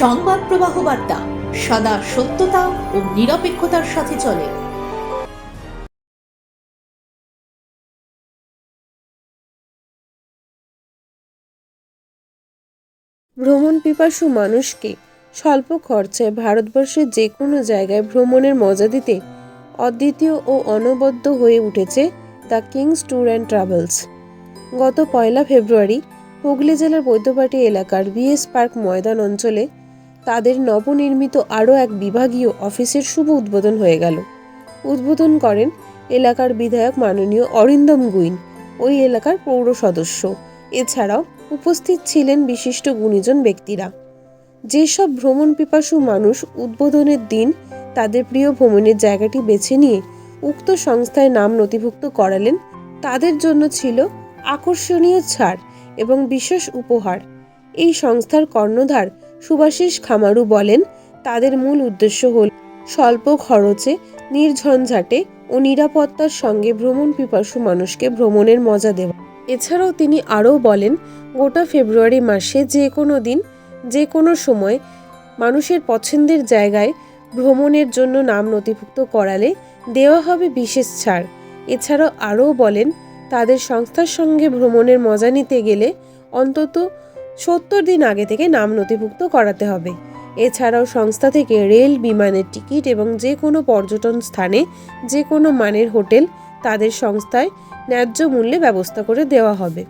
সংবাদ প্রবাহ বার্তা সদা সত্যতা ও নিরপেক্ষতার সাথে চলে। ভ্রমণ পিপাসু মানুষকে স্বল্প খরচায় ভারতবর্ষের যে কোনো জায়গায় ভ্রমণের মজা দিতে অদ্বিতীয় ও অনবদ্য হয়ে উঠেছে the Kings Tour and Travels. গত 1 ফেব্রুয়ারি হুগলি জেলার বৈদ্যবাটি এলাকার বিএস পার্ক ময়দান অঞ্চলে তাদের নবনির্মিত আরও এক বিভাগীয় অফিসের শুভ উদ্বোধন হয়ে গেল। উদ্বোধন করেন এলাকার বিধায়ক মাননীয় অরিন্দম গুইন, ওই এলাকার পৌর সদস্য। এছাড়াও উপস্থিত ছিলেন বিশিষ্ট গুণীজন ব্যক্তিরা। যেসব ভ্রমণ পিপাসু মানুষ উদ্বোধনের দিন তাদের প্রিয় ভ্রমণের জায়গাটি বেছে নিয়ে উক্ত সংস্থায় নাম নথিভুক্ত করালেন, তাদের জন্য ছিল আকর্ষণীয় ছাড় এবং বিশেষ উপহার। এই সংস্থার কর্ণধার সুভাষিস খামারু বলেন, তাদের মূল উদ্দেশ্য হল স্বল্প খরচে, নির্ঝঞ্ঝাটে ও নিরাপত্তার সঙ্গে ভ্রমণ পিপাসু মানুষকে ভ্রমণের মজা দেওয়া। এছাড়াও তিনি আরও বলেন, গোটা ফেব্রুয়ারি মাসে যে কোনো দিন, যে কোনো সময় মানুষের পছন্দের জায়গায় ভ্রমণের জন্য নাম নথিভুক্ত করালে দেওয়া হবে বিশেষ ছাড়। এছাড়াও আরও বলেন, তাদের সংস্থার সঙ্গে ভ্রমণের মজা নিতে গেলে অন্তত 70 দিন আগে থেকে নাম নথিভুক্ত করাতে হবে। এছাড়াও সংস্থা থেকে রেল, বিমানের টিকিট এবং যে কোনো পর্যটন স্থানে যে কোনো মানের হোটেল তাদের সংস্থায় ন্যায্য মূল্যে ব্যবস্থা করে দেওয়া হবে।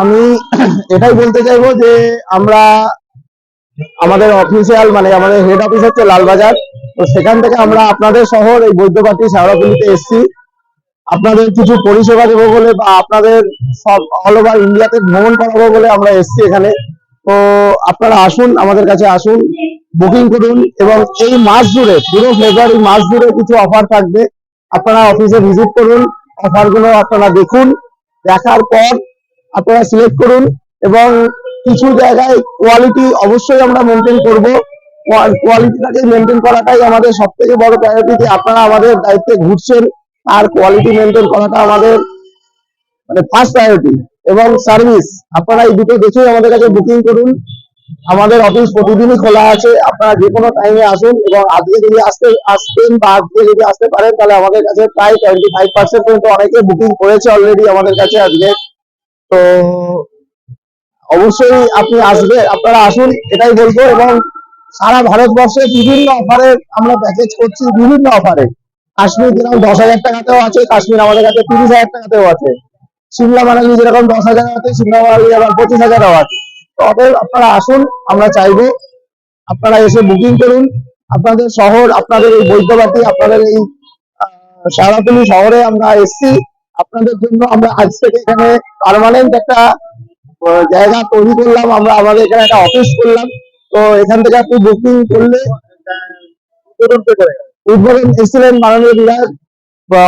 আমি এটাই বলতে চাইবো যে আমরা আমাদের অফিসিয়াল আমাদের হেড অফিস হচ্ছে লালবাজার, তো সেখান থেকে আমরা আপনাদের শহর এই বৈদ্যবাটি শেওড়াফুলিতে এসেছি আপনাদের কিছু পরিষেবা দেবো বলে, বা আপনাদের সব অল ওভার ইন্ডিয়াতে ভ্রমণ করাবো বলে আমরা এসেছি এখানে। তো আপনারা আসুন, আমাদের কাছে আসুন, বুকিং করুন, এবং এই মাস জুড়ে, পুরো ফেব্রুয়ারি মাস জুড়ে কিছু অফার থাকবে। আপনারা অফিসে ভিজিট করুন, অফারগুলো আপনারা দেখুন, দেখার পর আপনারা সিলেক্ট করুন। এবং কিছু জায়গায় কোয়ালিটি অবশ্যই আমরা মেনটেন করব, কোয়ালিটিটাকে মেনটেন করাটাই আমাদের সব থেকে বড় প্রায়োরিটি। যে আপনারা আমাদের দায়িত্বে ঘুরছেন আর কোয়ালিটি মেনটেন করাটা আমাদের ফার্স্ট প্রায়োরিটি। এবং সার্ভিস, আপনারা এই দুটো দেখেই আমাদের কাছে বুকিং করুন। আমাদের অফিস প্রতিদিনই খোলা আছে, আপনারা যে কোনো টাইমে আসুন। এবং আজকে যদি আসতেন বা আজকে যদি আসতে পারেন, তাহলে আমাদের কাছে প্রায় 25% পর্যন্ত অনেকে বুকিং করেছে অলরেডি আমাদের কাছে আজকে। তো অবশ্যই আপনি আপনারা আসুন, এটাই বলবো। এবং সারা ভারতবর্ষে বিভিন্ন অফারে আমরা প্যাকেজ করছি, বিভিন্ন অফারে। কাশ্মীর যেরকম 10,000 টাকাতেও আছে, কাশ্মীর আমাদের কাছে 30,000 টাকাতেও আছে। সিমলা মানালি যেরকম 10,000 আছে, সিমলা মানালি আবার 25,000ও আছে। তো অতএব আপনারা আসুন, আমরা চাইবো আপনারা এসে বুকিং করুন। আপনাদের শহর, আপনাদের এই বৈদ্যবাটি, আপনাদের এই শেওড়াফুলি শহরে আমরা এসছি আপনাদের জন্য। আমরা আজ থেকে এখানে পার্মানেন্ট একটা জায়গা তৈরি করলাম, আমরা আমাদের এখানে একটা অফিস করলাম। তো এখান থেকে আপনি বুকিং করলে উদ্বোধন এসেছিলেন মাননীয় বিধায়ক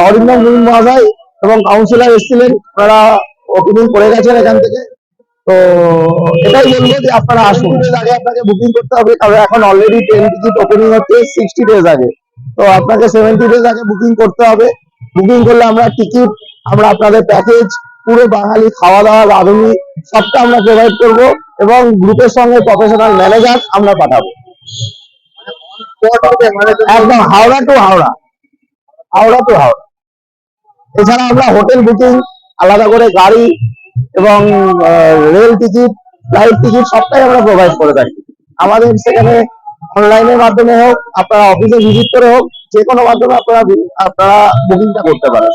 অরিন্দম গুইন মহাশয়, এবং কাউন্সিলর এসেছিলেন, ওনারা ওপেনিং করে গেছেন এখান থেকে। তো এটাই বলবো যে আপনারা আসুন। আগে আপনাকে বুকিং করতে হবে, কারণ এখন অলরেডি ট্রেন টিকিট ওপেনিং হচ্ছে 60 ডেজ আগে। তো আপনাকে 70 ডেজ আগে বুকিং করতে হবে। বুকিং করলে আমরা টিকিট, আমরা আপনাদের প্যাকেজ, পুরো বাঙালি খাওয়া দাওয়া, রাঁধুনি সবটা আমরা প্রোভাইড করবো। এবং গ্রুপের সঙ্গে প্রফেশনাল ম্যানেজার আমরা পাঠাবো, একদম হাওড়া টু হাওড়া, হাওড়া টু হাওড়া। এছাড়া আমরা হোটেল বুকিং, আলাদা করে গাড়ি এবং রেল টিকিট, ফ্লাইট টিকিট সবটাই আমরা প্রোভাইড করে থাকি। আমাদের সেখানে অনলাইনের মাধ্যমে হোক, আপনারা অফিসে ভিজিট করে হোক, যে কোনো মাধ্যমে আপনারা বুকিংটা করতে পারেন।